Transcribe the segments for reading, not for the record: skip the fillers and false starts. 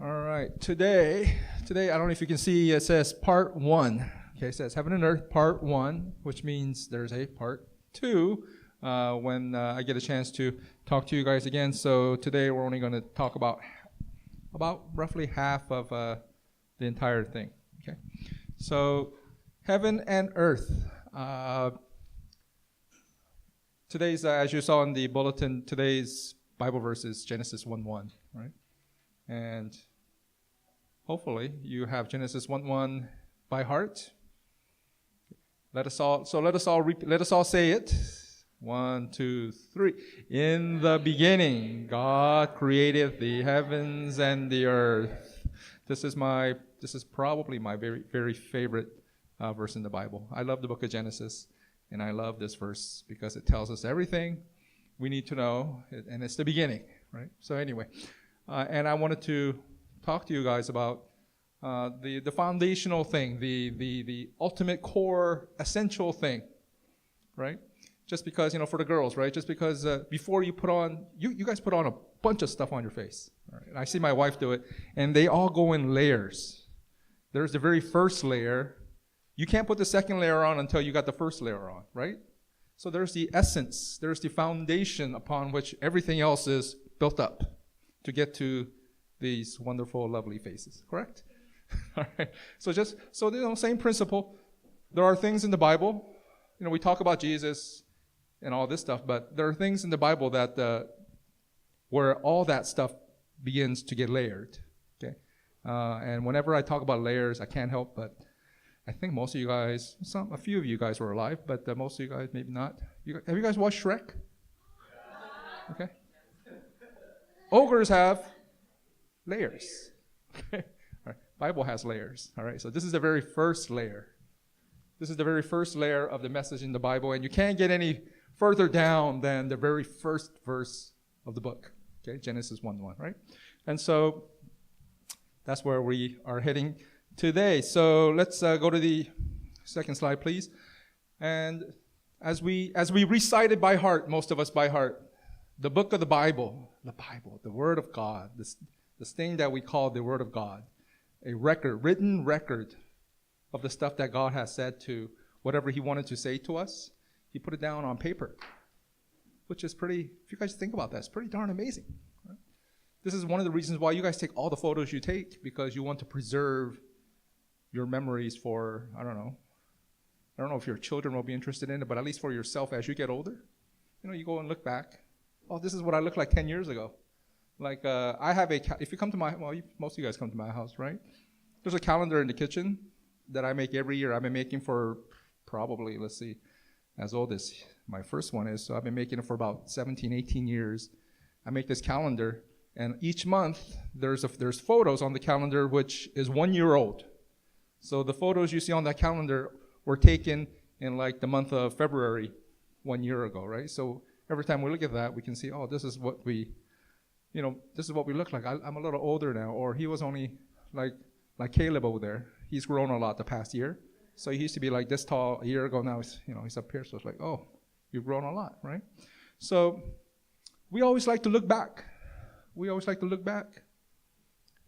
All right, today, I don't know if you can see, it says part one. Okay, it says heaven and earth part one, which means there's a part two when I get a chance to talk to you guys again. So today we're only going to talk about roughly half of the entire thing. Okay, so heaven and earth. Today's, as you saw in the bulletin, today's Bible verse is Genesis 1:1, right? And hopefully you have Genesis 1:1 by heart. Let us all say it. 1, 2, 3. In the beginning, God created the heavens and the earth. This is probably my very, very favorite verse in the Bible. I love the book of Genesis, and I love this verse because it tells us everything we need to know, and it's the beginning, right? So anyway, and I wanted to talk to you guys about the foundational thing, the ultimate core, essential thing, right? Just because, for the girls, right? Just because before you put on, you guys put on a bunch of stuff on your face. Right? And I see my wife do it, and they all go in layers. There's the very first layer. You can't put the second layer on until you got the first layer on, right? So there's the essence, there's the foundation upon which everything else is built up to get to these wonderful, lovely faces, correct? All right. So same principle. There are things in the Bible, we talk about Jesus and all this stuff, but there are things in the Bible that where all that stuff begins to get layered. Okay. And whenever I talk about layers, I can't help but I think most of you guys, a few of you guys were alive, but most of you guys maybe not. Have you guys watched Shrek? Okay. Ogres have layers. Okay. All right. Bible has layers. All right. So this is the very first layer. This is the very first layer of the message in the Bible, and you can't get any further down than the very first verse of the book. Okay, Genesis 1:1, right? And so that's where we are heading today. So let's go to the second slide, please. And as we recite it by heart, most of us by heart, the book of the Bible, the Word of God, this thing that we call the Word of God, a written record of the stuff that God has said to whatever He wanted to say to us. He put it down on paper, which is pretty, if you guys think about that, it's pretty darn amazing. Right? This is one of the reasons why you guys take all the photos you take, because you want to preserve your memories for, I don't know if your children will be interested in it, but at least for yourself as you get older. You go and look back. Oh, this is what I looked like 10 years ago. Like, I have if you come to most of you guys come to my house, right? There's a calendar in the kitchen that I make every year. I've been making for probably, as old as my first one is. So I've been making it for about 17, 18 years. I make this calendar, and each month there's photos on the calendar which is 1 year old. So the photos you see on that calendar were taken in the month of February 1 year ago, right? So every time we look at that, we can see, oh, this is what we look like. I'm a little older now, or he was only like Caleb over there. He's grown a lot the past year. So he used to be like this tall a year ago. Now he's up here. So it's like, oh, you've grown a lot, right? So we always like to look back.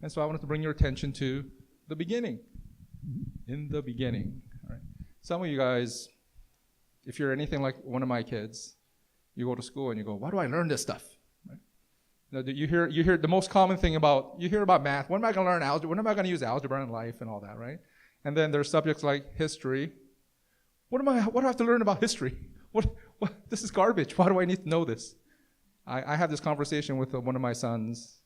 And so I wanted to bring your attention to the beginning. In the beginning. All right. Some of you guys, if you're anything like one of my kids, you go to school and you go, why do I learn this stuff? Right? You hear the most common thing you hear about math. When am I going to learn algebra? When am I going to use algebra in life and all that, right? And then there's subjects like history. What do I have to learn about history? What? This is garbage. Why do I need to know this? I have this conversation with one of my sons.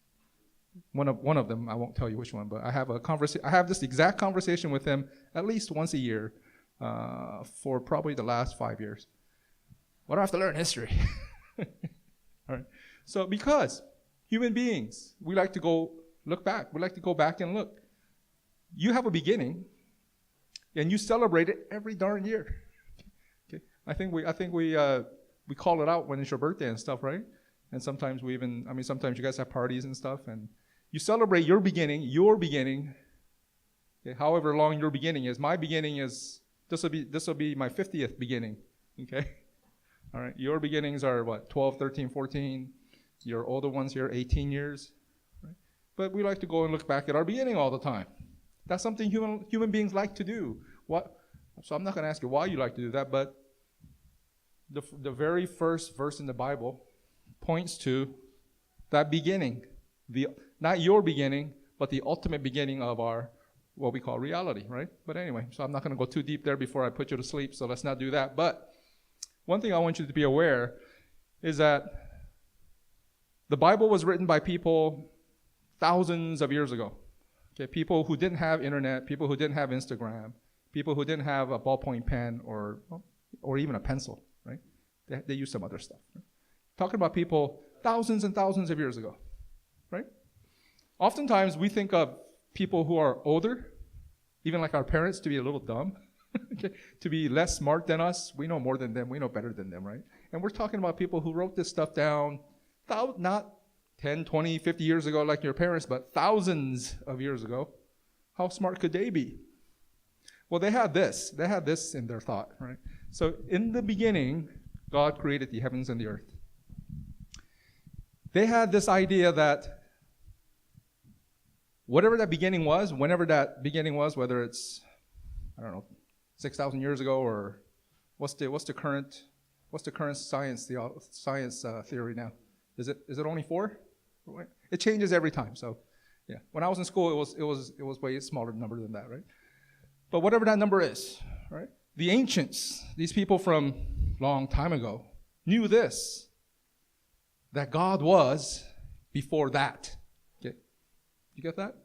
One of them, I won't tell you which one, but I have this exact conversation with him at least once a year for probably the last 5 years. Why do I have to learn history? All right. So because human beings, we like to go look back. We like to go back and look. You have a beginning, and you celebrate it every darn year. Okay. I think we call it out when it's your birthday and stuff, right? And sometimes sometimes you guys have parties and stuff, and you celebrate your beginning, okay, however long your beginning is. My beginning is, this will be my 50th beginning, okay? All right, your beginnings are 12, 13, 14. Your older ones here, 18 years, right? But we like to go and look back at our beginning all the time. That's something human beings like to do. So I'm not going to ask you why you like to do that, but the very first verse in the Bible points to that beginning. Not your beginning, but the ultimate beginning of our, what we call reality, right? But anyway, so I'm not going to go too deep there before I put you to sleep, so let's not do that. But one thing I want you to be aware is that the Bible was written by people thousands of years ago. Okay, people who didn't have internet, people who didn't have Instagram, people who didn't have a ballpoint pen or even a pencil, right? They used some other stuff. Right? Talking about people thousands and thousands of years ago, right? Oftentimes we think of people who are older, even like our parents, to be a little dumb, okay? To be less smart than us. We know more than them. We know better than them, right? And we're talking about people who wrote this stuff down, not 10, 20, 50 years ago like your parents, but thousands of years ago. How smart could they be? Well, they had this. They had this in their thought, right? So in the beginning, God created the heavens and the earth. They had this idea that whatever that beginning was, whenever that beginning was, whether it's, 6,000 years ago, or what's the current science theory now? Is it only 4? It changes every time. So, yeah. When I was in school, it was way smaller number than that, right? But whatever that number is, right? The ancients, these people from long time ago, knew this, that God was before that. Okay, you get that?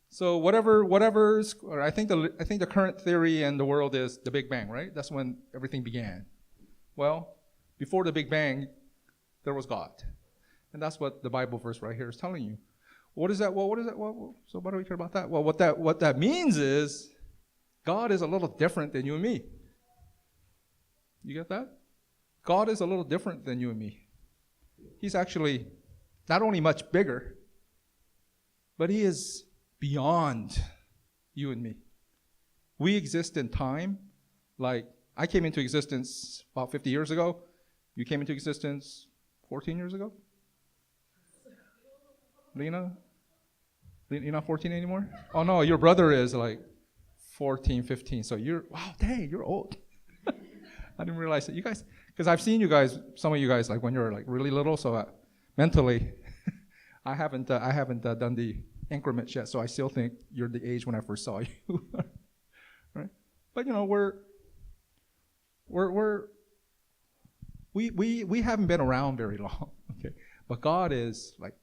So whatever's, or I think the current theory in the world is the Big Bang, right? That's when everything began. Well, before the Big Bang, there was God. And that's what the Bible verse right here is telling you. What is that? Well, what is that? Well, so why do we care about that? Well, what that means is God is a little different than you and me. You get that? God is a little different than you and me. He's actually not only much bigger, but he is beyond you and me. We exist in time. Like, I came into existence about 50 years ago. You came into existence 14 years ago? Lena? You're not 14 anymore? Oh, no, your brother is like 14, 15. So you're old. I didn't realize that. You guys, because I've seen you guys, some of you guys, like when you're like really little, so mentally, I haven't done the increments yet, so I still think you're the age when I first saw you. Right? But we haven't been around very long, okay? But God is like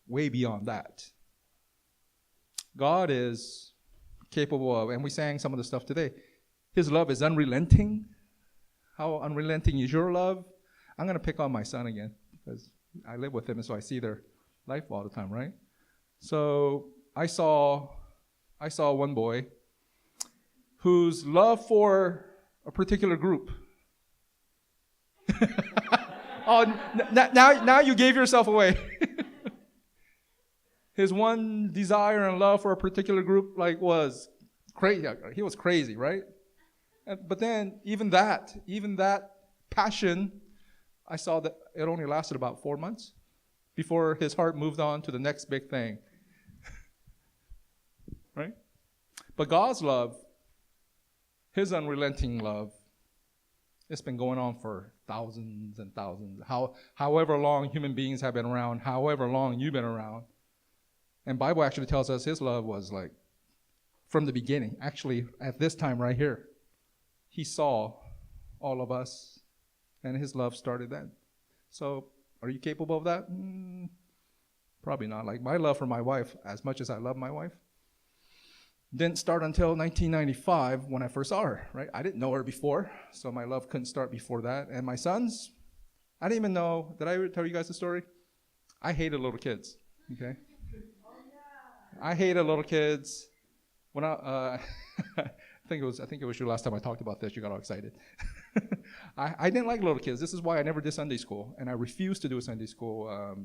way beyond that. God is capable of, and we sang some of the stuff today, his love is unrelenting. How unrelenting is your love? I'm going to pick on my son again because I live with him, and so I see their life all the time, right? So I saw one boy whose love for a particular group. Oh, now you gave yourself away. His one desire and love for a particular group was crazy. He was crazy, right? But then even that passion, I saw that it only lasted about 4 months before his heart moved on to the next big thing. Right? But God's love, his unrelenting love, it's been going on for thousands and thousands. However long human beings have been around, however long you've been around. And Bible actually tells us his love was like from the beginning. Actually, at this time right here, he saw all of us, and his love started then. So, are you capable of that? Probably not. Like my love for my wife, as much as I love my wife, didn't start until 1995 when I first saw her, right? I didn't know her before, so my love couldn't start before that. And my sons, I didn't even know. Did I ever tell you guys the story? I hated little kids, okay? I hated little kids. When I think it was your last time I talked about this. You got all excited. I didn't like little kids. This is why I never did Sunday school, and I refused to do a Sunday school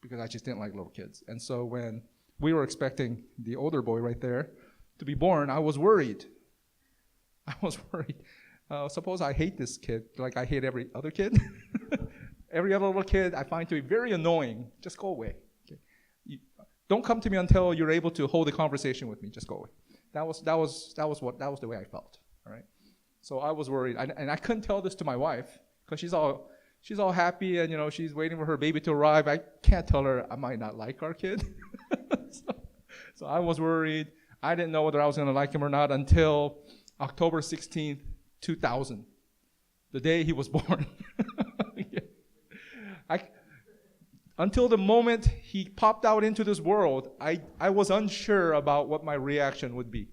because I just didn't like little kids. And so when we were expecting the older boy right there to be born, I was worried. Suppose I hate this kid like I hate every other kid. Every other little kid I find to be very annoying. Just go away. Okay? Don't come to me until you're able to hold a conversation with me. Just go away. That was the way I felt. All right. So I was worried, and I couldn't tell this to my wife because she's all happy and she's waiting for her baby to arrive. I can't tell her I might not like our kid. So I was worried. I didn't know whether I was going to like him or not until October 16th, 2000, the day he was born. Until the moment he popped out into this world, I was unsure about what my reaction would be.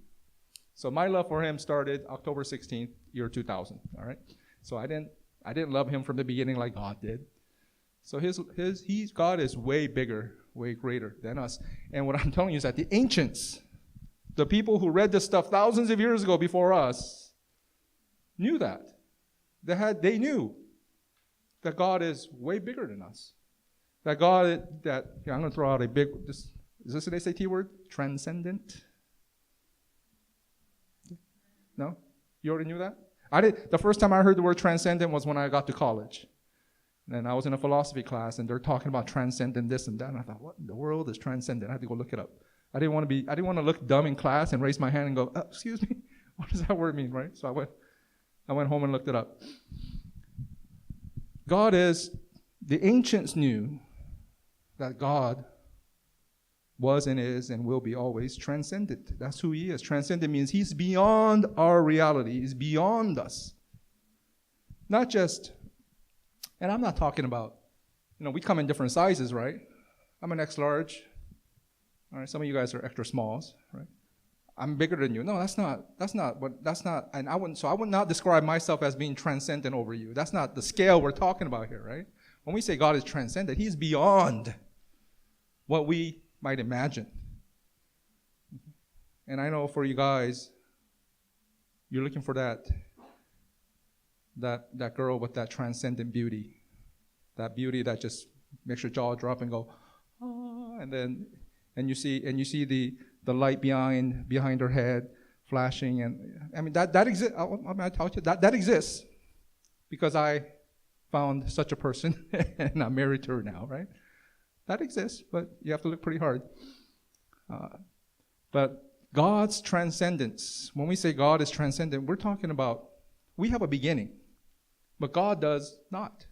So my love for him started October 16th, year 2000. All right. So I didn't love him from the beginning like God did. So God is way bigger, way greater than us. And what I'm telling you is that the ancients, the people who read this stuff thousands of years ago before us, knew that. They knew that God is way bigger than us. I'm going to throw out is this an SAT word? Transcendent? No? You already knew that? The first time I heard the word transcendent was when I got to college. And I was in a philosophy class, and they're talking about transcendent this and that. And I thought, what in the world is transcendent? I had to go look it up. I didn't want to look dumb in class and raise my hand and go, excuse me, what does that word mean, right? So I went home and looked it up. The ancients knew that God was and is and will be always transcendent. That's who he is. Transcendent means he's beyond our reality. He's beyond us. Not just, and I'm not talking about, we come in different sizes, right? I'm an X large. All right, some of you guys are extra smalls, right? I'm bigger than you. No, that's not, and I would not describe myself as being transcendent over you. That's not the scale we're talking about here, right? When we say God is transcendent, he's beyond what we might imagine. And I know for you guys, you're looking for that girl with that transcendent beauty. That beauty that just makes your jaw drop and go, oh, and you see the light behind her head flashing, and I mean that exists. I tell you that exists because I found such a person and I'm married to her now, right? That exists, but you have to look pretty hard. But God's transcendence, when we say God is transcendent, we're talking about we have a beginning, but God does not.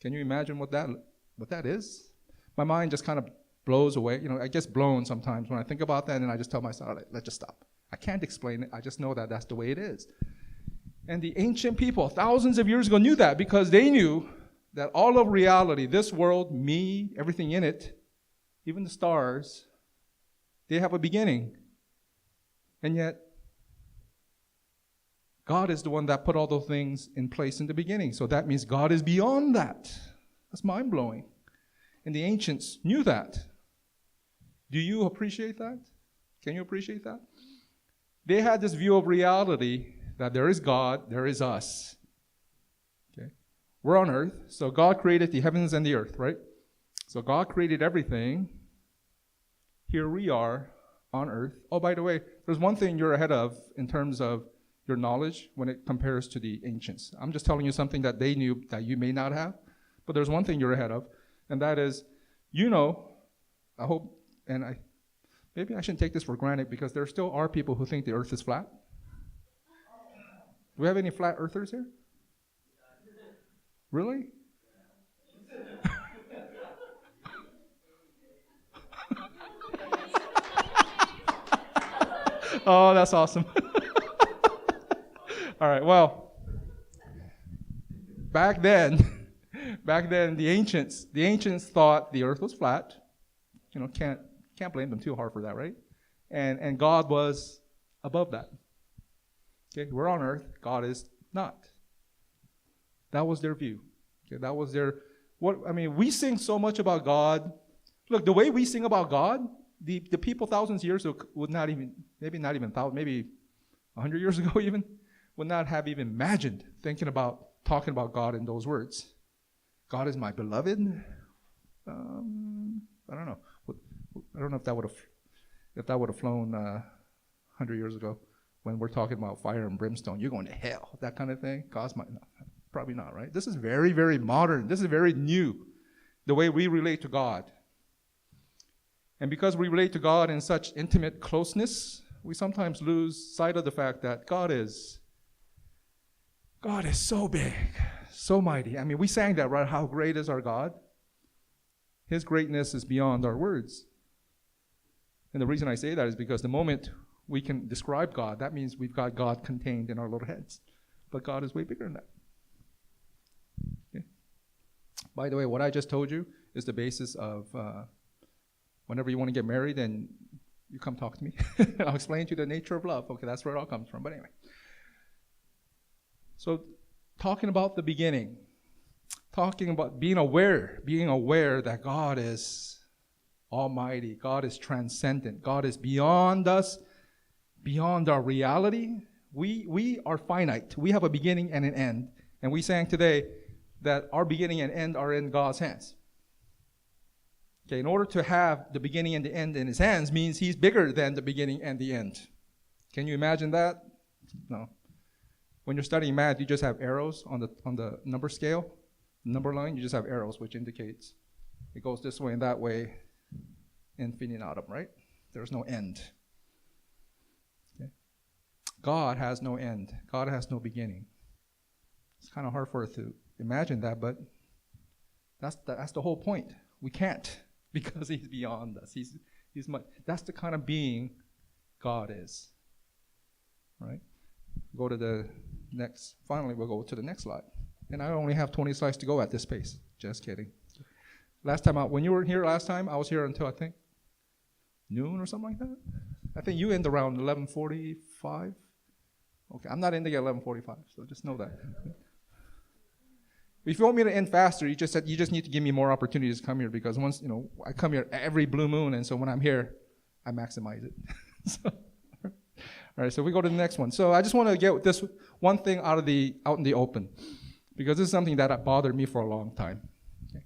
Can you imagine what that is? My mind just kind of blows away. I get blown sometimes when I think about that, and I just tell myself, let's just stop. I can't explain it. I just know that that's the way it is. And the ancient people, thousands of years ago, knew that because they knew that all of reality, this world, me, everything in it, even the stars, they have a beginning. And yet, God is the one that put all those things in place in the beginning. So that means God is beyond that. That's mind-blowing. And the ancients knew that. Do you appreciate that? Can you appreciate that? They had this view of reality that there is God, there is us. Okay? We're on earth, so God created the heavens and the earth, right? So God created everything. Here we are on earth. Oh, by the way, there's one thing you're ahead of in terms of your knowledge when it compares to the ancients. I'm just telling you something that they knew that you may not have, but there's one thing you're ahead of, and that is, I hope, and maybe I shouldn't take this for granted because there still are people who think the earth is flat. Do we have any flat earthers here? Really? Oh, that's awesome. All right, well, back then, the ancients thought the earth was flat. Can't blame them too hard for that, right? And God was above that. Okay, we're on earth, God is not. That was their view. Okay, that was we sing so much about God. Look, the way we sing about God, the people thousands of years ago would not even, maybe 100 years ago even, would not have even imagined talking about God in those words. God is my beloved. I don't know. I don't know if that would have flown 100 years ago when we're talking about fire and brimstone. You're going to hell, that kind of thing. God's probably not, right? This is very, very modern. This is very new, the way we relate to God. And because we relate to God in such intimate closeness, we sometimes lose sight of the fact that God is so big, so mighty. I mean, we sang that, right? How great is our God? His greatness is beyond our words. And the reason I say that is because the moment we can describe God, that means we've got God contained in our little heads. But God is way bigger than that. Okay. By the way, what I just told you is the basis of whenever you want to get married, then you come talk to me. I'll explain to you the nature of love. Okay, that's where it all comes from. But anyway. So talking about the beginning, talking about being aware that God is almighty, God is transcendent, God is beyond us, beyond our reality. We are finite. We have a beginning and an end. And we sang today that our beginning and end are in God's hands. Okay, in order to have the beginning and the end in his hands means he's bigger than the beginning and the end. Can you imagine that? No. When you're studying math, you just have arrows on the number scale, number line. You just have arrows, which indicates it goes this way and that way, infinitum, right? There's no end. Okay. God has no end. God has no beginning. It's kind of hard for us to imagine that, but that's the whole point. We can't because he's beyond us. He's much. That's the kind of being God is. Right? Go to the next. Finally, we'll go to the next slide. And I only have 20 slides to go at this pace. Just kidding. When you were here last time, I was here until I think noon or something like that. I think you end around 11:45. Okay, I'm not ending at 11:45, so just know that. If you want me to end faster, you just need to give me more opportunities to come here, because once I come here every blue moon, and so when I'm here, I maximize it. All right, so we go to the next one. So I just want to get this one thing out in the open, because this is something that bothered me for a long time, okay,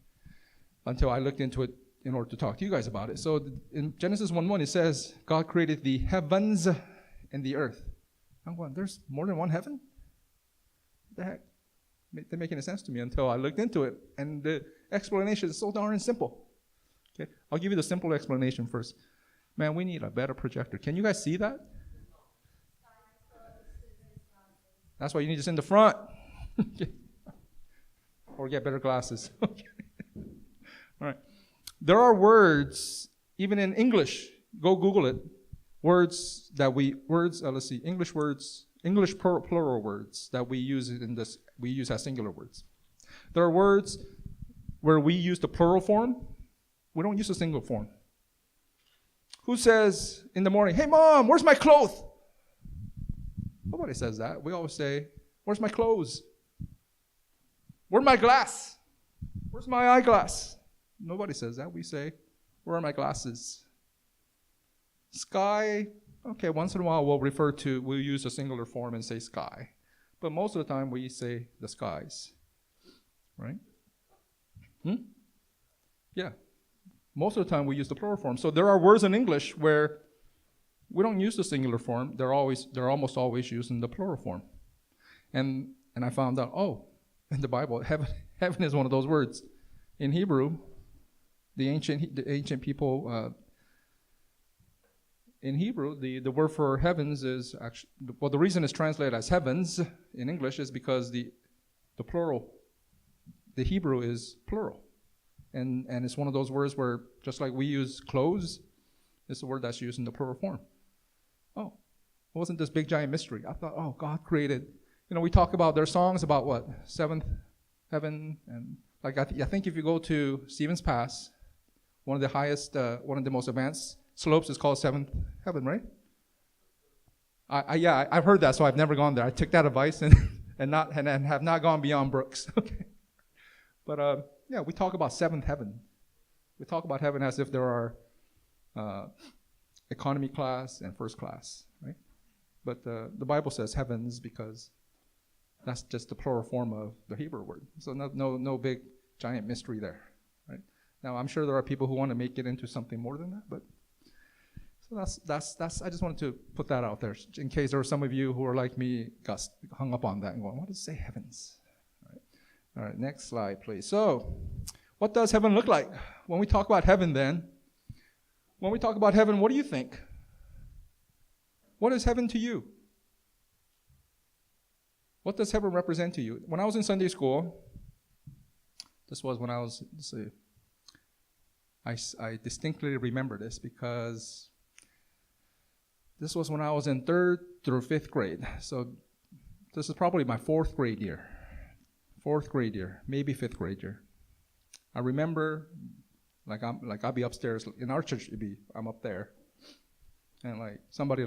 until I looked into it in order to talk to you guys about it. So in Genesis 1:1, it says God created the heavens and the earth. I'm going, there's more than one heaven? What the heck? It didn't make any sense to me until I looked into it, and the explanation is so darn simple. Okay, I'll give you the simple explanation first. Man, we need a better projector. Can you guys see that? That's why you need to sit in the front. Or get better glasses. Okay. All right. There are words, even in English, go Google it, English plural words that we use as singular words. There are words where we use the plural form. We don't use the singular form. Who says in the morning, "Hey mom, where's my clothes?" Nobody says that. We always say, "Where's my clothes? Where's my glass? Where's my eyeglass?" Nobody says that. We say, "Where are my glasses?" Sky, okay, once in a while we'll use a singular form and say sky. But most of the time we say the skies. Right? Yeah. Most of the time we use the plural form. So there are words in English where we don't use the singular form. They're almost always used in the plural form. And I found out, in the Bible, heaven is one of those words. In Hebrew, the ancient people, in Hebrew, the word for heavens is actually, the reason it's translated as heavens in English is because the plural, the Hebrew is plural. And it's one of those words where, just like we use clothes, it's a word that's used in the plural form. Oh, it wasn't this big giant mystery. I thought, God created, we talk about, their songs about what? Seventh heaven, and like I think if you go to Stevens Pass, one of the highest, one of the most advanced slopes is called Seventh Heaven, right? I've heard that, so I've never gone there. I took that advice and have not gone beyond Brooks. Okay, but we talk about seventh heaven. We talk about heaven as if there are economy class and first class, right? But the Bible says heavens because that's just the plural form of the Hebrew word. So no big giant mystery there, right? Now I'm sure there are people who want to make it into something more than that, but. So that's. I just wanted to put that out there in case there are some of you who are like me, got hung up on that and going, "What does it say, heavens?" All right. Next slide, please. So, what does heaven look like? When we talk about heaven, then, When we talk about heaven, what do you think? What is heaven to you? What does heaven represent to you? When I was in Sunday school, this was when I was, I distinctly remember this because this was when I was in 3rd through 5th grade. So this is probably my 4th grade year. 4th grade year, maybe 5th grade year. I remember, I'll be upstairs in our church. I'm up there, and somebody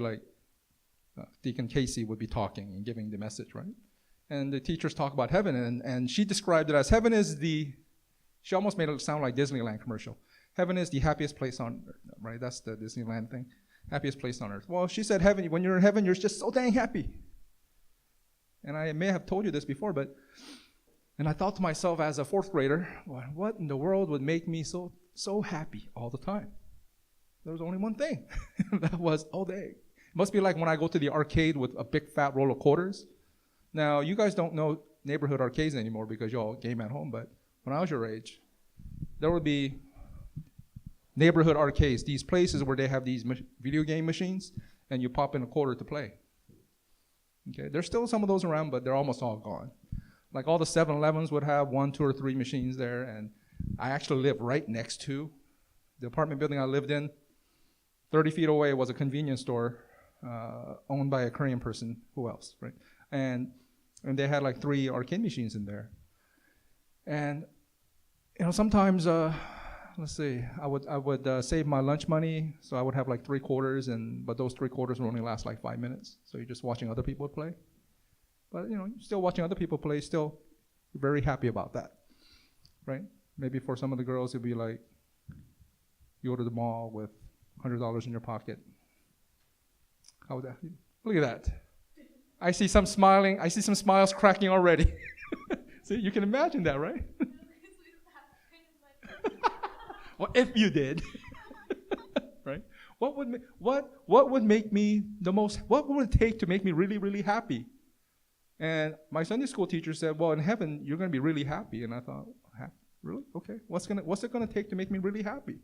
Deacon Casey would be talking and giving the message, right? And the teachers talk about heaven, and she described it as heaven is she almost made it sound like Disneyland commercial. Heaven is the happiest place on earth, right? That's the Disneyland thing, happiest place on earth. Well, she said heaven, when you're in heaven, you're just so dang happy. And I may have told you this before, and I thought to myself as a 4th grader, what in the world would make me so happy all the time? There was only one thing. That was, it must be like when I go to the arcade with a big fat roll of quarters. Now, you guys don't know neighborhood arcades anymore because you all game at home, but when I was your age, there would be neighborhood arcades, these places where they have these video game machines, and you pop in a quarter to play. Okay, there's still some of those around, but they're almost all gone. Like all the 7-Elevens would have 1, 2, or 3 machines there, and I actually lived right next to the apartment building I lived in. 30 feet away was a convenience store owned by a Korean person. Who else, right? And they had 3 arcade machines in there. And sometimes, let's see, I would save my lunch money, so I would have 3 quarters, but those 3 quarters would only last 5 minutes. So you're just watching other people play. But still watching other people play, still very happy about that, right? Maybe for some of the girls, it'd be you go to the mall with $100 in your pocket. How would that? Look at that. I see some smiling. I see some smiles cracking already. See, you can imagine that, right? Well, if you did, right? What would make me the most? What would it take to make me really, really happy? And my Sunday school teacher said, "Well, in heaven, you're going to be really happy." And I thought, really? Okay. What's it going to take to make me really happy?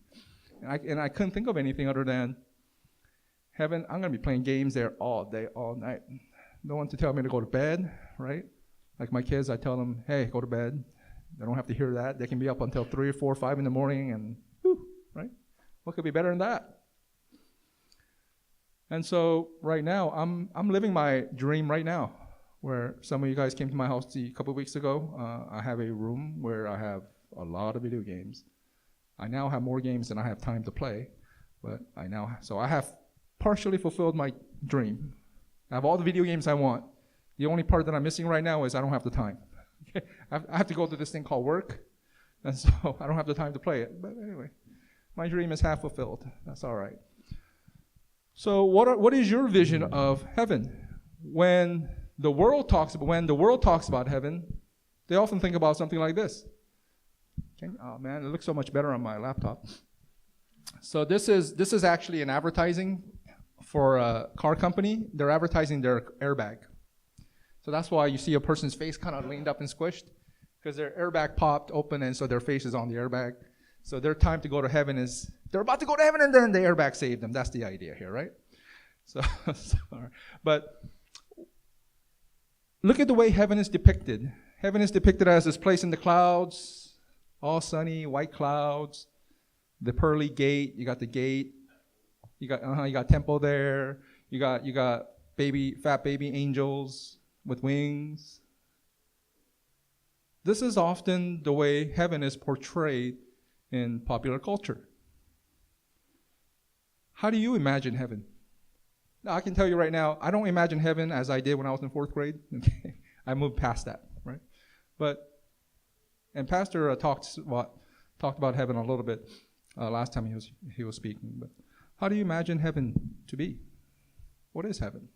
And I couldn't think of anything other than heaven. I'm going to be playing games there all day, all night. No one to tell me to go to bed, right? Like my kids, I tell them, "Hey, go to bed." They don't have to hear that. They can be up until 3 or 4 or 5 in the morning, and right? What could be better than that? And so right now, I'm living my dream right now. Where some of you guys came to my house a couple of weeks ago, I have a room where I have a lot of video games. I now have more games than I have time to play, but so I have partially fulfilled my dream. I have all the video games I want. The only part that I'm missing right now is I don't have the time. Okay? I have to go to this thing called work, and so I don't have the time to play it. But anyway, my dream is half fulfilled. That's all right. So what is your vision of heaven? When the world talks about heaven, they often think about something like this. Okay? Oh man, it looks so much better on my laptop. So this is actually an advertising for a car company. They're advertising their airbag. So that's why you see a person's face kind of leaned up and squished, because their airbag popped open, and so their face is on the airbag. So their time to go to heaven is, they're about to go to heaven, and then the airbag saved them. That's the idea here, right? So but look at the way heaven is depicted. Heaven is depicted as this place in the clouds, all sunny, white clouds, the pearly gate. You got the gate. You got temple there. You got fat baby angels with wings. This is often the way heaven is portrayed in popular culture. How do you imagine heaven? Now, I can tell you right now, I don't imagine heaven as I did when I was in 4th grade. Okay. I moved past that, right? And Pastor talked about heaven a little bit last time he was speaking. But how do you imagine heaven to be? What is heaven?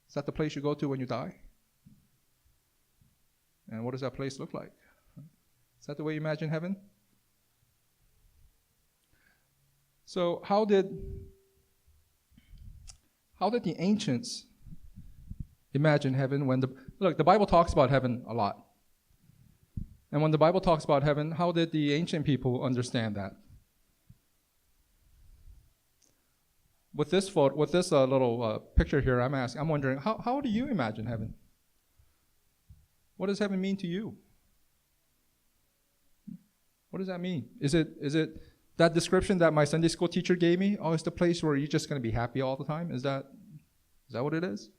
Is that the place you go to when you die? And what does that place look like? Is that the way you imagine heaven? So how did the ancients imagine heaven when the Bible talks about heaven a lot. And when the Bible talks about heaven, how did the ancient people understand that? with this photo, with this little picture here, I'm wondering, how do you imagine heaven? What does heaven mean to you? What does that mean? Is it that description that my Sunday school teacher gave me? Oh, it's the place where you're just going to be happy all the time? Is that what it is?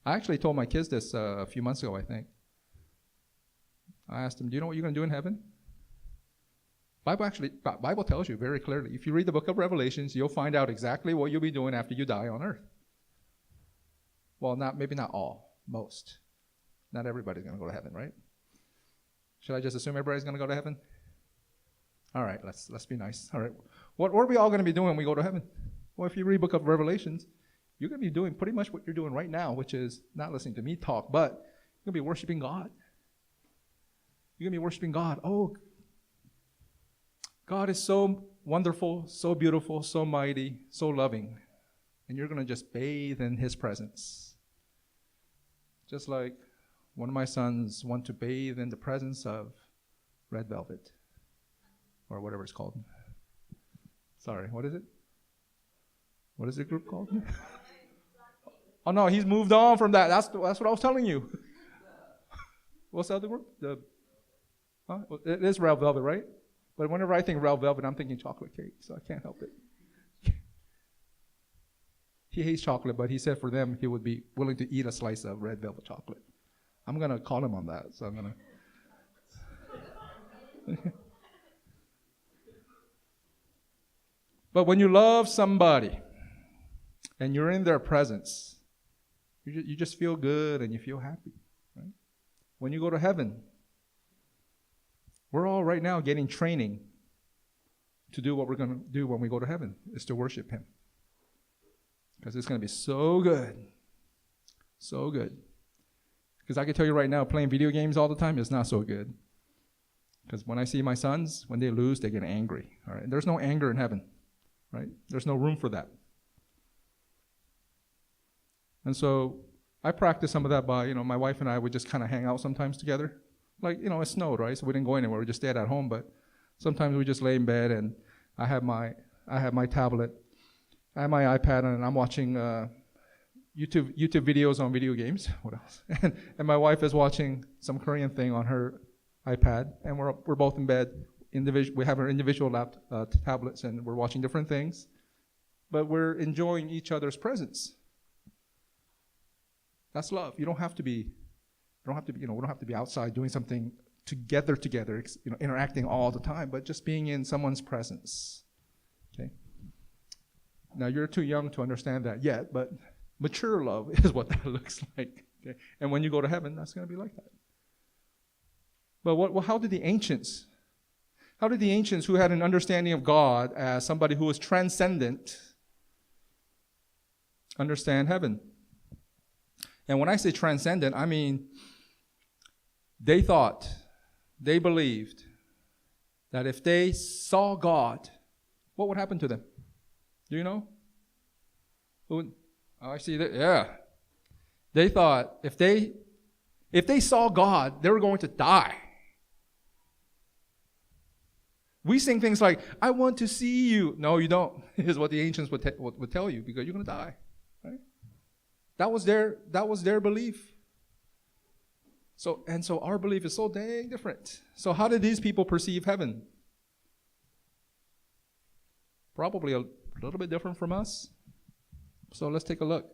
I actually told my kids this a few months ago, I think. I asked them, do you know what you're going to do in heaven? Bible tells you very clearly. If you read the book of Revelations, you'll find out exactly what you'll be doing after you die on earth. Well, maybe not all, most. Not everybody's going to go to heaven, right? Should I just assume everybody's going to go to heaven? All right, let's be nice. All right, what are we all going to be doing when we go to heaven? Well, if you read book of Revelations, you're going to be doing pretty much what you're doing right now, which is not listening to me talk, but you're going to be worshiping God. You're going to be worshiping God. Oh, God is so wonderful, so beautiful, so mighty, so loving. And you're going to just bathe in his presence. Just like one of my sons want to bathe in the presence of red velvet. Or whatever it's called. Sorry, what is it? What is the group called? Oh no, he's moved on from that. That's what I was telling you. What's the other group? It is red velvet, right? But whenever I think red velvet, I'm thinking chocolate cake, so I can't help it. He hates chocolate, but he said for them he would be willing to eat a slice of red velvet chocolate. I'm gonna call him on that, so I'm gonna. But when you love somebody and you're in their presence, you just feel good and you feel happy. Right? When you go to heaven, we're all right now getting training to do what we're going to do when we go to heaven, is to worship him. Because it's going to be so good. So good. Because I can tell you right now, playing video games all the time is not so good. Because when I see my sons, when they lose, they get angry. All right? There's no anger in heaven. Right? There's no room for that. And so I practice some of that by, my wife and I would just kind of hang out sometimes together. Like, it snowed, right? So we didn't go anywhere. We just stayed at home. But sometimes we just lay in bed and I have my tablet, I have my iPad, and I'm watching YouTube videos on video games. What else? And my wife is watching some Korean thing on her iPad, and we're both in bed. We have our individual tablets, and we're watching different things, but we're enjoying each other's presence. That's love. We don't have to be outside doing something together, interacting all the time, but just being in someone's presence. Okay. Now you're too young to understand that yet, but mature love is what that looks like. Okay? And when you go to heaven, that's going to be like that. But how did the ancients who had an understanding of God as somebody who was transcendent understand heaven? And when I say transcendent, I mean they believed that if they saw God, what would happen to them? Do you know? I see that. Yeah. They thought if they saw God, they were going to die. We sing things like, I want to see you. No, you don't, is what the ancients would tell you, because you're going to die. Right? That was their belief. So our belief is so dang different. So how did these people perceive heaven? Probably a little bit different from us. So let's take a look.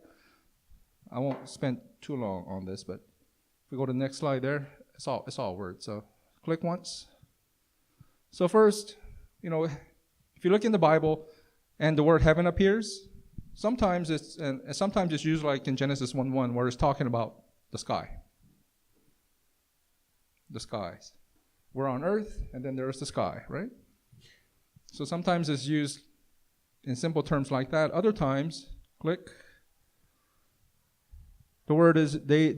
I won't spend too long on this, but if we go to the next slide there, it's all words. So click once. So first, if you look in the Bible and the word heaven appears, sometimes it's used like in Genesis 1:1, where it's talking about the sky. The skies. We're on earth, and then there's the sky, right? So sometimes it's used in simple terms like that. Other times, click. The word is they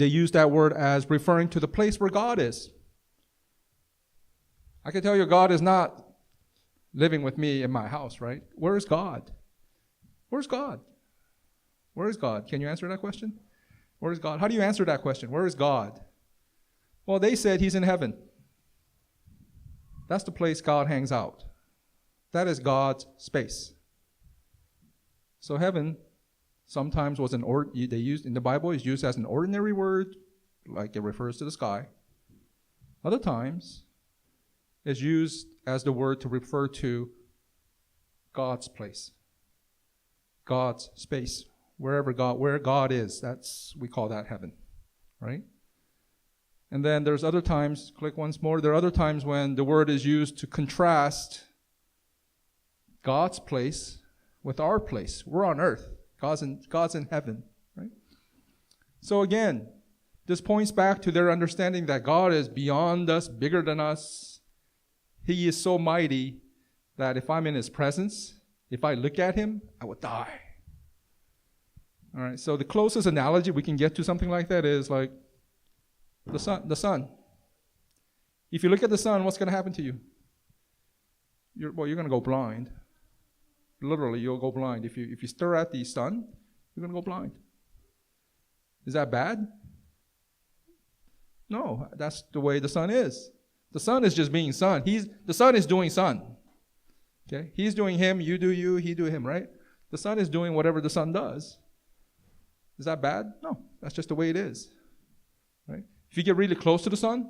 use that word as referring to the place where God is. I can tell you God is not living with me in my house, right? Where is God? Where's God? Where is God? Can you answer that question? Where is God? How do you answer that question? Where is God? Well, they said he's in heaven. That's the place God hangs out. That is God's space. So heaven sometimes was they used in the Bible is used as an ordinary word, like it refers to the sky. Other times, it's used as the word to refer to God's place, God's space, where God is. We call that heaven, right? And then there's other times, click once more, there are other times when the word is used to contrast God's place with our place. We're on earth. God's in heaven, right? So again, this points back to their understanding that God is beyond us, bigger than us. He is so mighty that if I'm in His presence, if I look at Him, I would die. All right, so the closest analogy we can get to something like that is like the sun. If you look at the sun, what's going to happen to you? You're going to go blind. Literally, you'll go blind. If you stare at the sun, you're going to go blind. Is that bad? No, that's the way the sun is. The sun is just being sun. The sun is doing sun. Okay? He's doing him, you do you, he do him, right? The sun is doing whatever the sun does. Is that bad? No, that's just the way it is. Right? If you get really close to the sun,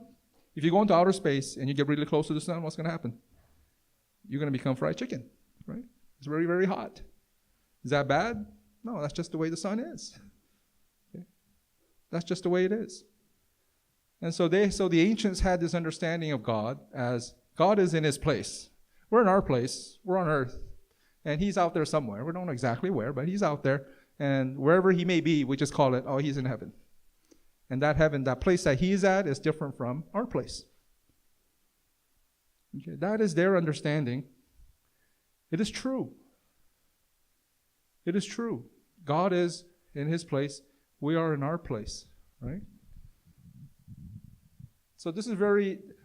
if you go into outer space and you get really close to the sun, what's going to happen? You're going to become fried chicken, right? It's very, very hot. Is that bad? No, that's just the way the sun is. Okay? That's just the way it is. And so the ancients had this understanding of God as God is in His place. We're in our place. We're on earth. And He's out there somewhere. We don't know exactly where, but He's out there. And wherever He may be, we just call it, oh, He's in heaven. And that heaven, that place that He's at is different from our place. Okay, that is their understanding. It is true. It is true. God is in His place. We are in our place, right? So this is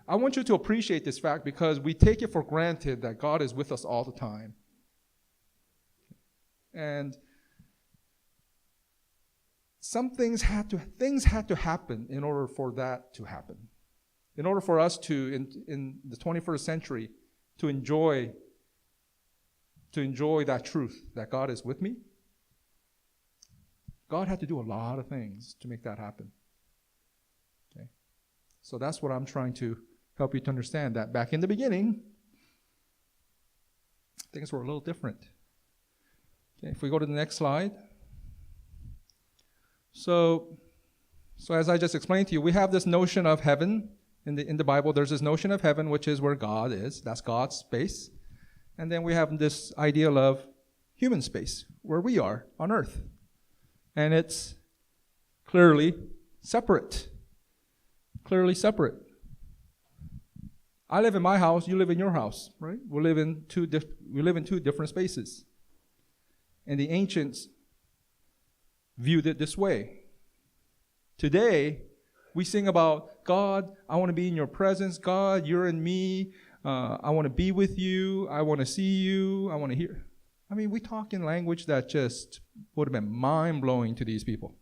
I want you to appreciate this fact because we take it for granted that God is with us all the time. And things had to happen in order for that to happen. In order for us to, in the 21st century, to enjoy that truth that God is with me, God had to do a lot of things to make that happen. Okay? So that's what I'm trying to help you to understand, that back in the beginning, things were a little different. Okay, if we go to the next slide. So as I just explained to you, we have this notion of heaven. In the Bible, there's this notion of heaven, which is where God is. That's God's space. And then we have this ideal of human space, where we are on earth. And it's clearly separate. Clearly separate. I live in my house, you live in your house, right? We live in two different spaces. And the ancients viewed it this way. Today, we sing about, God, I want to be in your presence. God, you're in me. I want to be with you. I want to see you. I want to hear. I mean, we talk in language that just would have been mind-blowing to these people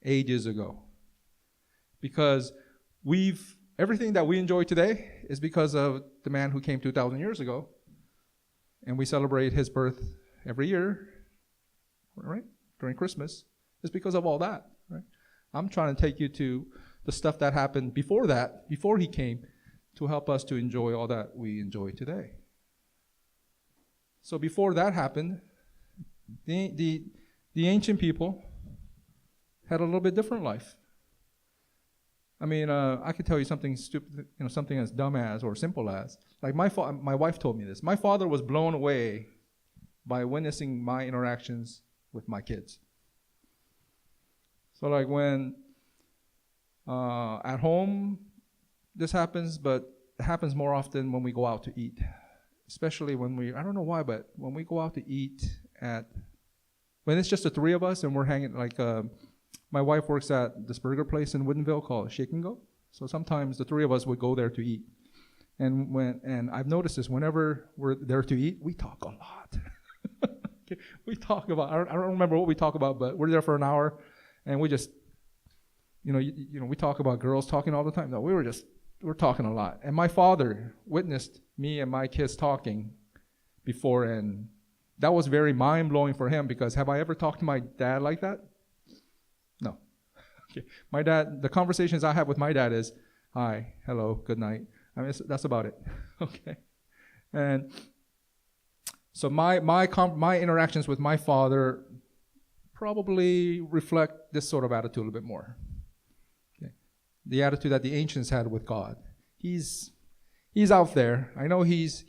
ages ago. Because everything that we enjoy today is because of the man who came 2,000 years ago. And we celebrate his birth every year, right? During Christmas. It's because of all that, right? I'm trying to take you to the stuff that happened before that, before he came, to help us to enjoy all that we enjoy today. So before that happened, the ancient people had a little bit different life. I mean, I could tell you something stupid, something as dumb as or simple as, like my wife told me this. My father was blown away by witnessing my interactions with my kids. So like when at home, this happens, but it happens more often when we go out to eat. Especially when I don't know why, but when we go out to eat when it's just the three of us and we're hanging, like my wife works at this burger place in Woodinville called Shake and Go. So sometimes the three of us would go there to eat. And I've noticed this, whenever we're there to eat, we talk a lot. Okay. We talk about, I don't remember what we talk about, but we're there for an hour and we just, we talk about girls talking all the time. No, we're talking a lot. And my father witnessed me and my kids talking before, and that was very mind-blowing for him, because have I ever talked to my dad like that? No. Okay. My dad, the conversations I have with my dad is, hi, hello, good night. I mean, that's about it. Okay. And so my interactions with my father probably reflect this sort of attitude a little bit more. Okay. The attitude that the ancients had with God. He's out there. I know he's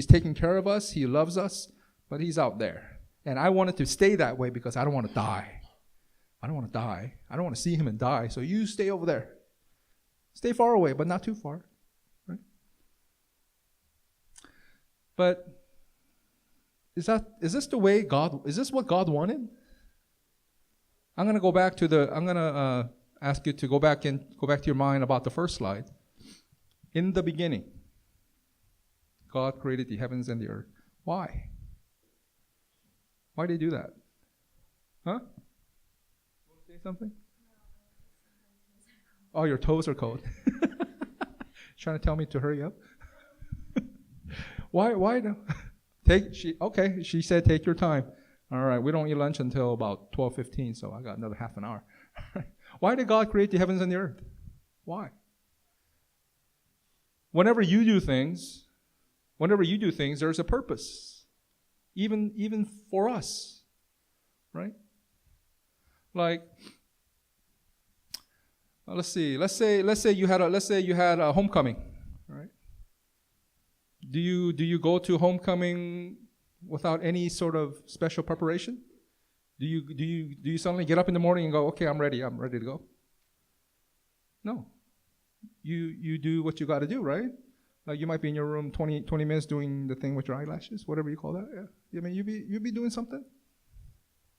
taking care of us. He loves us, but he's out there. And I wanted to stay that way because I don't want to die. I don't want to die. I don't want to see him and die. So you stay over there. Stay far away, but not too far. Right? But is this the way God, is this what God wanted? I'm going to go back to I'm going to ask you to go back to your mind about the first slide. In the beginning, God created the heavens and the earth. Why? Why did he do that? Huh? You want to say something? Oh, your toes are cold. Trying to tell me to hurry up? Why no? She said take your time. All right, we don't eat lunch until about 12:15, so I got another half an hour. Why did God create the heavens and the earth? Why? Whenever you do things, there's a purpose. Even for us. Right? Like, let's say you had a homecoming, right? Do you go to homecoming without any sort of special preparation? Do you suddenly get up in the morning and go, okay, I'm ready to go? No. You do what you got to do, right? Like you might be in your room 20 minutes doing the thing with your eyelashes, whatever you call that. Yeah. I mean, you'd be doing something.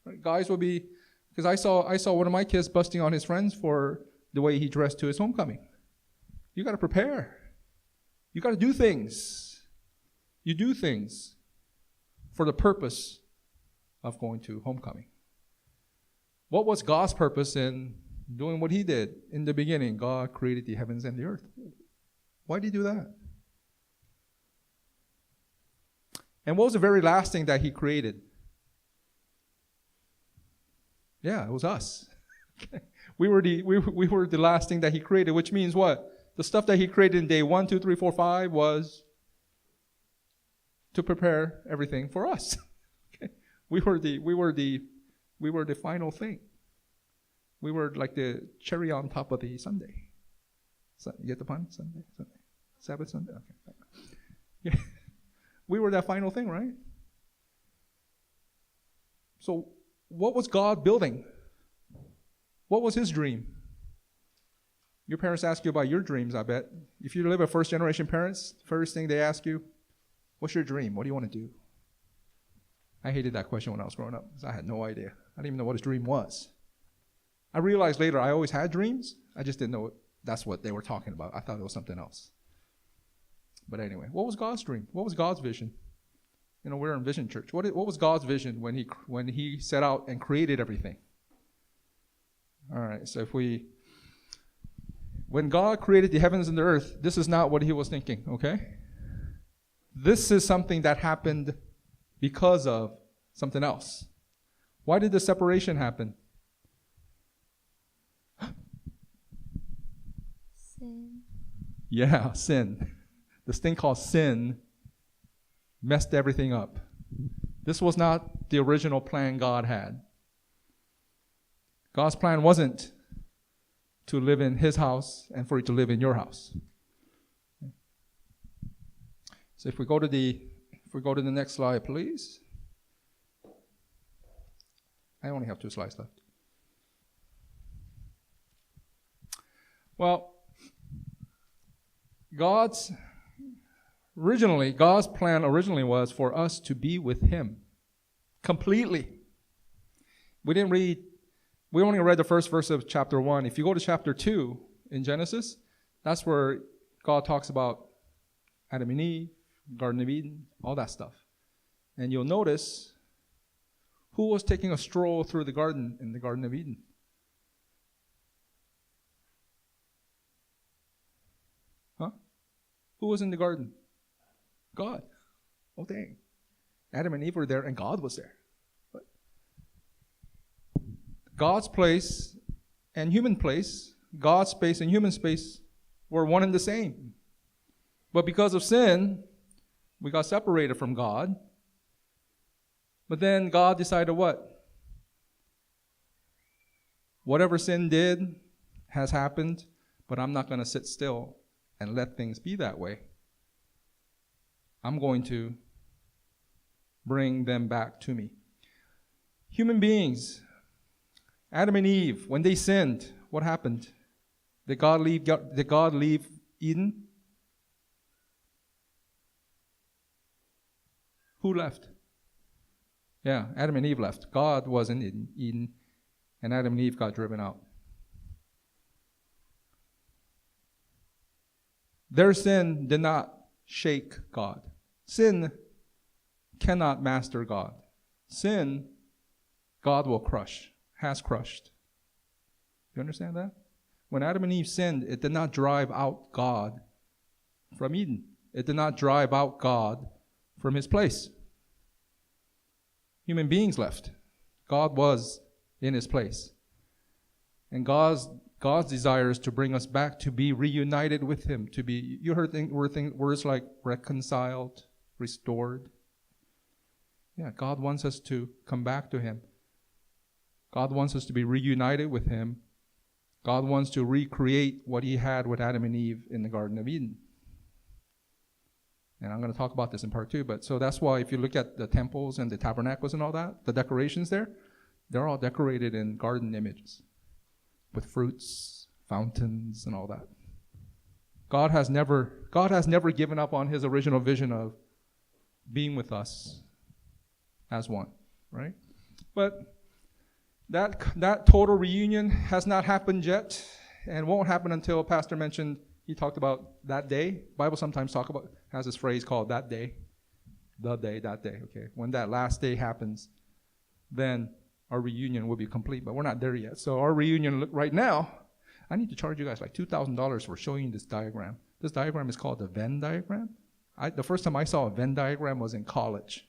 Right? Guys will be, because I saw one of my kids busting on his friends for the way he dressed to his homecoming. You got to prepare. You got to do things. You do things for the purpose of going to homecoming. What was God's purpose in doing what he did? In the beginning, God created the heavens and the earth. Why did he do that? And what was the very last thing that he created? Yeah, it was us. We were the last thing that he created, which means what? The stuff that he created in day 1, 2, 3, 4, 5 was to prepare everything for us. Okay? We were the final thing. We were like the cherry on top of the sundae. So, you get the pun? Sunday. Sabbath Sunday? Okay. Yeah. We were that final thing, right? So what was God building? What was his dream? Your parents ask you about your dreams, I bet. If you live with first-generation parents, first thing they ask you, what's your dream? What do you want to do? I hated that question when I was growing up because I had no idea. I didn't even know what his dream was. I realized later I always had dreams. I just didn't know that's what they were talking about. I thought it was something else. But anyway, what was God's dream? What was God's vision? You know, we're in Vision Church. What was God's vision when he set out and created everything? All right, so when God created the heavens and the earth, this is not what he was thinking, okay? This is something that happened because of something else. Why did the separation happen? Sin. Yeah, sin. This thing called sin messed everything up. This was not the original plan God had. God's plan wasn't to live in his house and for you to live in your house. So if we go to the next slide, please. I only have 2 slides left. Well, God's plan originally was for us to be with him completely. We only read the first verse of chapter 1. If you go to chapter 2 in Genesis, that's where God talks about Adam and Eve, Garden of Eden, all that stuff. And you'll notice who was taking a stroll through the garden in the Garden of Eden. Huh? Who was in the garden? God. Oh, dang. Adam and Eve were there and God was there. But God's place and human place, God's space and human space were one and the same. But because of sin, we got separated from God. But then God decided what? Whatever sin did has happened, but I'm not going to sit still and let things be that way. I'm going to bring them back to me. Human beings, Adam and Eve, when they sinned, what happened? Did God leave Eden? Who left? Yeah, Adam and Eve left. God was in Eden, and Adam and Eve got driven out. Their sin did not shake God. Sin cannot master God. Sin, God will crush, has crushed. You understand that? When Adam and Eve sinned, it did not drive out God from Eden. It did not drive out God from his place. Human beings left. God was in his place. And God's desire is to bring us back to be reunited with him. To be, you heard words like reconciled, restored. Yeah, God wants us to come back to him. God wants us to be reunited with him. God wants to recreate what he had with Adam and Eve in the Garden of Eden. And I'm going to talk about this in part 2. But so that's why if you look at the temples and the tabernacles and all that, the decorations there, they're all decorated in garden images with fruits, fountains, and all that. God has never given up on his original vision of being with us as one, right? But that total reunion has not happened yet and won't happen until Pastor mentioned, he talked about that day. Bible sometimes has this phrase called that day, that day, okay? When that last day happens, then our reunion will be complete, but we're not there yet. So our reunion right now, I need to charge you guys like $2,000 for showing you this diagram. This diagram is called the Venn diagram. The first time I saw a Venn diagram was in college.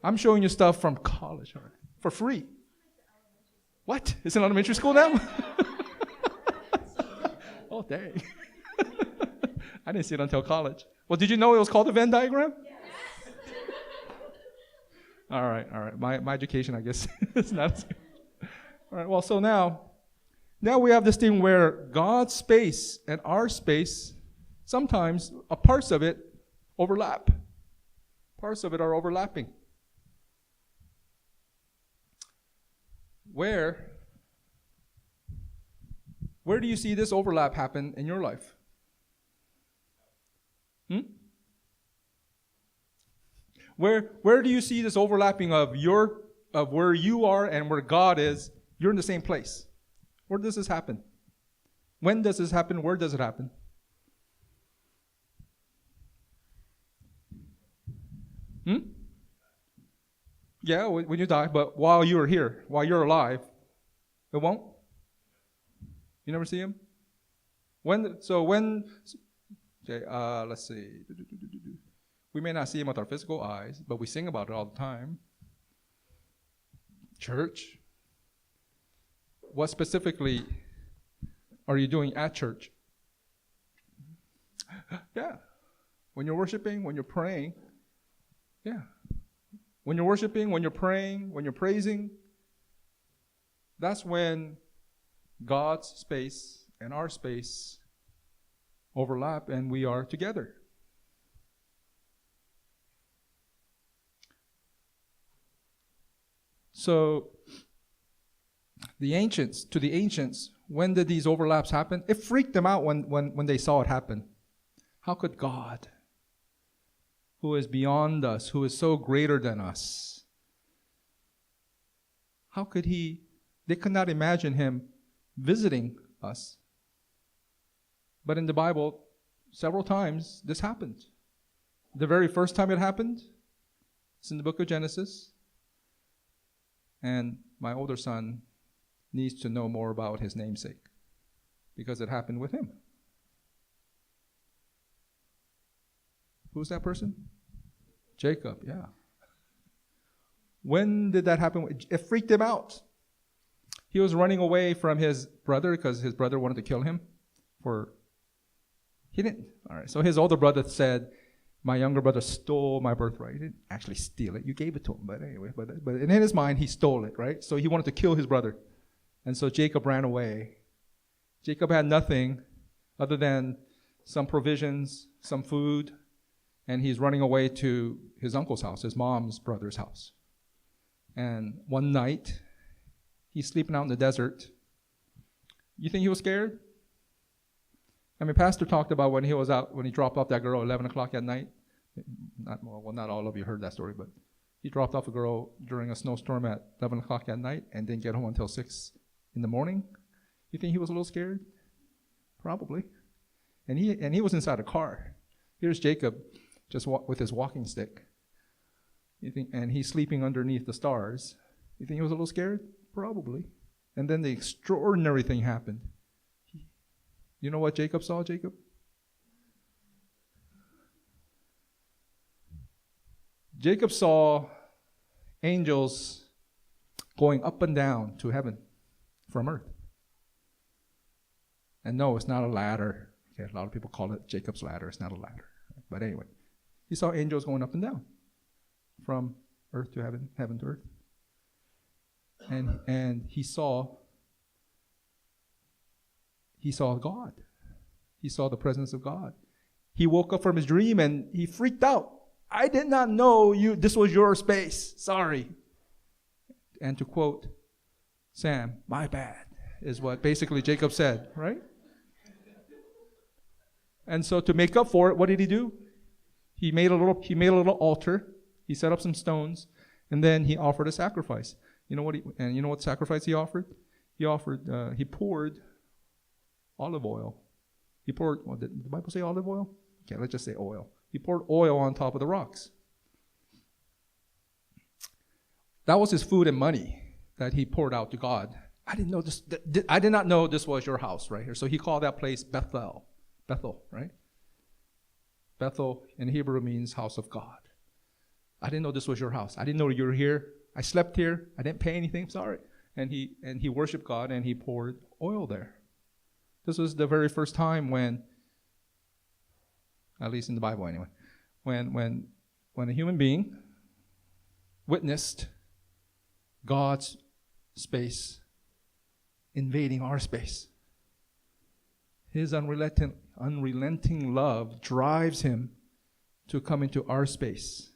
I'm showing you stuff from college for free. What? It's in elementary school now? Oh, dang. I didn't see it until college. Well, did you know it was called the Venn diagram? Yes. All right. My education, I guess, is not as good. All right, well, so now we have this thing where God's space and our space, sometimes parts of it overlap. Parts of it are overlapping. Where do you see this overlap happen in your life? Where do you see this overlapping of where you are and where God is? You're in the same place. Where does this happen? When does this happen? Where does it happen? Yeah, when you die, but while you're here, while you're alive, it won't? You never see him? Let's see. We may not see him with our physical eyes, but we sing about it all the time. Church. What specifically are you doing at church? Yeah. When you're worshiping, when you're praying. Yeah. When you're worshiping, when you're praying, when you're praising, that's when God's space and our space overlap and we are together. So, to the ancients, when did these overlaps happen? It freaked them out when they saw it happen. How could God, who is beyond us, who is so greater than us, how could they could not imagine him visiting us. But in the Bible, several times this happened. The very first time it happened, it's in the book of Genesis. And my older son needs to know more about his namesake because it happened with him. Who's that person? Jacob, yeah. When did that happen? It freaked him out. He was running away from his brother because his brother wanted to kill him. He didn't. All right. So his older brother said, my younger brother stole my birthright. He didn't actually steal it. You gave it to him. But anyway, but in his mind, he stole it, right? So he wanted to kill his brother. And so Jacob ran away. Jacob had nothing other than some provisions, some food, and he's running away to his uncle's house, his mom's brother's house. And one night, he's sleeping out in the desert. You think he was scared? I mean, Pastor talked about when he was out, when he dropped off that girl at 11 o'clock at night. Not all of you heard that story, but he dropped off a girl during a snowstorm at 11 o'clock at night and didn't get home until 6 in the morning. You think he was a little scared? Probably. And he was inside a car. Here's Jacob just with his walking stick. And he's sleeping underneath the stars. You think he was a little scared? Probably. And then the extraordinary thing happened. You know what Jacob saw, Jacob? Jacob saw angels going up and down to heaven from earth. And no, it's not a ladder. Okay, a lot of people call it Jacob's ladder. It's not a ladder. But anyway, he saw angels going up and down from earth to heaven, heaven to earth. And he saw God. He saw the presence of God. He woke up from his dream and he freaked out. I did not know this was your space. Sorry. And to quote Sam, my bad, is what basically Jacob said, right? And so to make up for it, what did he do? He made a little altar. He set up some stones, and then he offered a sacrifice. You know what sacrifice he offered? He poured olive oil. Did the Bible say olive oil? Okay, let's just say oil. He poured oil on top of the rocks. That was his food and money that he poured out to God. I did not know this was your house right here. So he called that place Bethel, right? Bethel in Hebrew means house of God. I didn't know this was your house. I didn't know you were here. I slept here. I didn't pay anything. Sorry. And he worshiped God and he poured oil there. This was the very first time when, at least in the Bible anyway, when a human being witnessed God's space invading our space. His unrelenting love drives him to come into our space.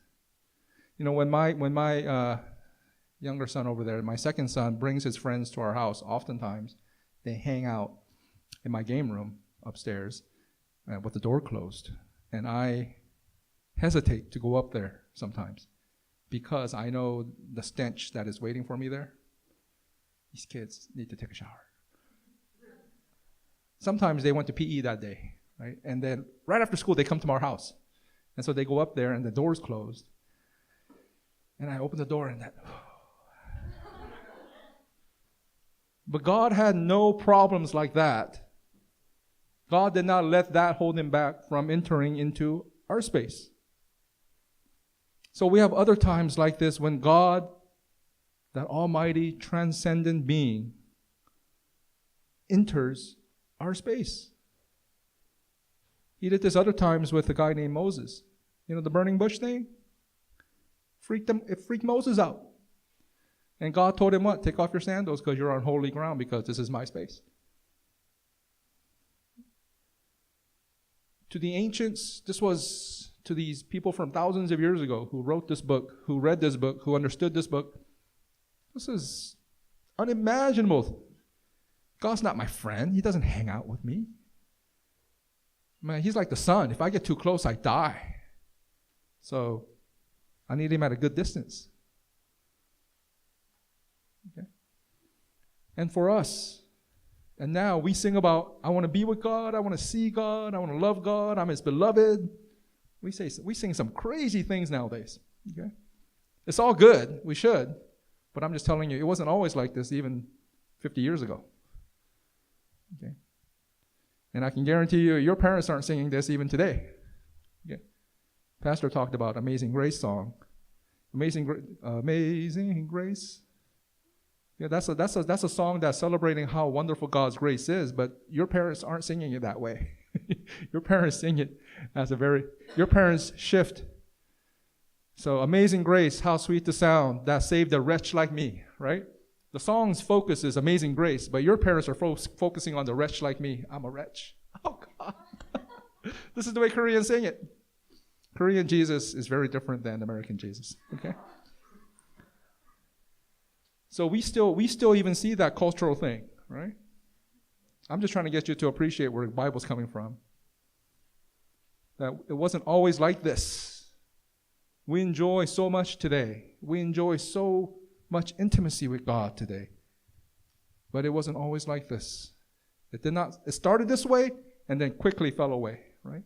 You know, when my younger son over there, my second son, brings his friends to our house, oftentimes they hang out in my game room upstairs with the door closed. And I hesitate to go up there sometimes because I know the stench that is waiting for me there. These kids need to take a shower. Sometimes they went to PE that day, right? And then right after school, they come to our house. And so they go up there and the door's closed. And I open the door and that... But God had no problems like that. God did not let that hold him back from entering into our space. So we have other times like this when God, that almighty transcendent being, enters our space. He did this other times with a guy named Moses. You know the burning bush thing? It freaked Moses out. And God told him what? Take off your sandals because you're on holy ground because this is my space. To the ancients, this was to these people from thousands of years ago who wrote this book, who read this book, who understood this book. This is unimaginable. God's not my friend. He doesn't hang out with me. Man, he's like the sun. If I get too close, I die. So I need him at a good distance. Okay. And for us, and now we sing about, I want to be with God, I want to see God, I want to love God, I'm his beloved. We sing some crazy things nowadays. Okay? It's all good, we should, but I'm just telling you, it wasn't always like this even 50 years ago. Okay? And I can guarantee you, your parents aren't singing this even today. Okay? Pastor talked about Amazing Grace song. Amazing Grace. Yeah, that's a song that's celebrating how wonderful God's grace is, but your parents aren't singing it that way. Your parents sing it as your parents shift. So Amazing Grace, how sweet the sound that saved a wretch like me, right? The song's focus is Amazing Grace, but your parents are focusing on the wretch like me. I'm a wretch. Oh, God. This is the way Koreans sing it. Korean Jesus is very different than American Jesus, okay? So we still even see that cultural thing, right? I'm just trying to get you to appreciate where the Bible's coming from. That it wasn't always like this. We enjoy so much today. We enjoy so much intimacy with God today. But it wasn't always like this. It started this way and then quickly fell away, right?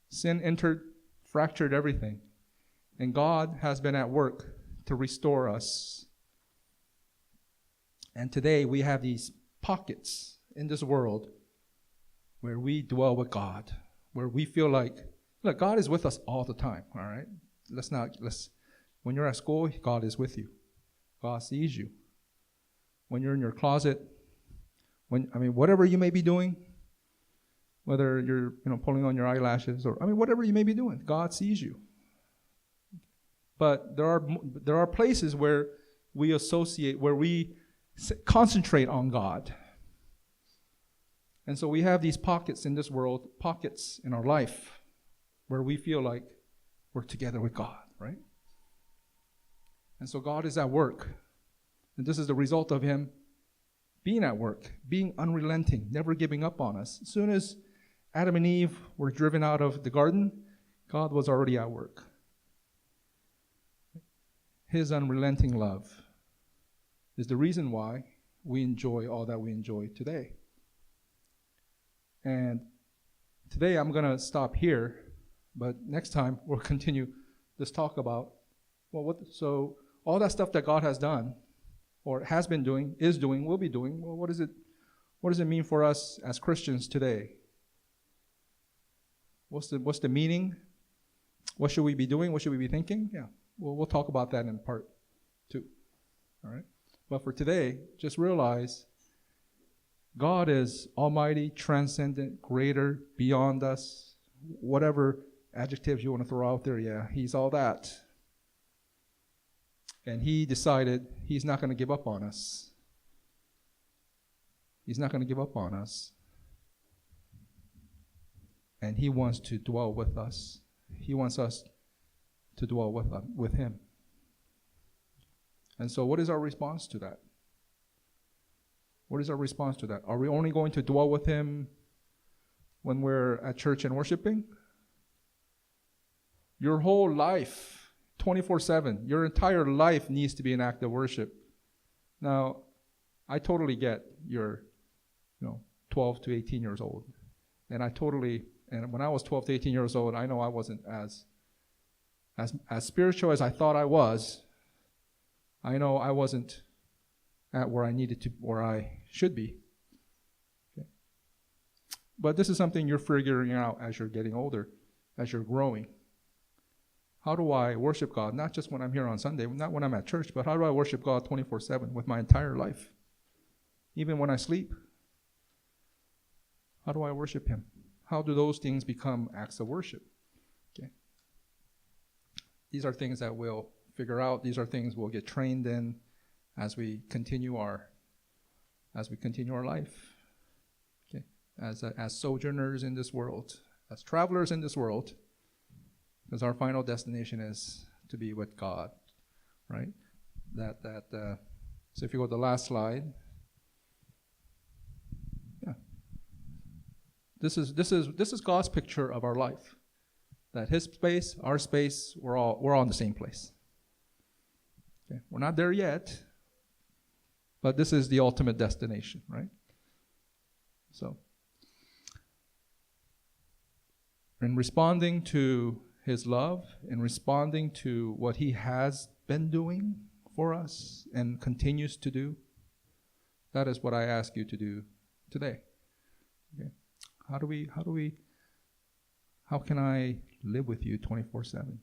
Sin entered, fractured everything. And God has been at work to restore us. And today we have these pockets in this world where we dwell with God, where we feel like, look, God is with us all the time, all right? When you're at school, God is with you. God sees you. When you're in your closet, whatever you may be doing, whether you're, pulling on your eyelashes or, whatever you may be doing, God sees you. But there are places where we associate, where we concentrate on God. And so we have these pockets in this world, pockets in our life, where we feel like we're together with God, right? And so God is at work. And this is the result of Him being at work, being unrelenting, never giving up on us. As soon as Adam and Eve were driven out of the garden, God was already at work. His unrelenting love is the reason why we enjoy all that we enjoy today. And today I'm going to stop here, but next time we'll continue this talk about, so all that stuff that God has done, or has been doing, is doing, will be doing, well, what does it mean for us as Christians today? What's the meaning? What should we be doing? What should we be thinking? Yeah, we'll talk about that in part 2. All right? But for today, just realize God is almighty, transcendent, greater, beyond us. Whatever adjectives you want to throw out there, yeah, He's all that. And He decided He's not going to give up on us. He's not going to give up on us. And He wants to dwell with us. He wants us to dwell with Him. And so what is our response to that? What is our response to that? Are we only going to dwell with Him when we're at church and worshiping? Your whole life, 24/7, your entire life needs to be an act of worship. Now, I totally get you're 12 to 18 years old. And when I was 12 to 18 years old, I know I wasn't as spiritual as I thought I was. I know I wasn't at where I should be. Okay. But this is something you're figuring out as you're getting older, as you're growing. How do I worship God? Not just when I'm here on Sunday, not when I'm at church, but how do I worship God 24/7 with my entire life? Even when I sleep? How do I worship Him? How do those things become acts of worship? Okay. These are things that we'll figure out. These are things we'll get trained in as we continue our life. Okay. As sojourners in this world, as travelers in this world, because our final destination is to be with God, right? So if you go to the last slide, yeah, this is God's picture of our life. That His space, our space, we're all in the same place. Okay, we're not there yet, but this is the ultimate destination, right? So, in responding to His love, in responding to what He has been doing for us and continues to do, that is what I ask you to do today. Okay. How can I live with you 24/7?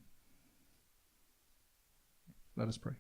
Let us pray.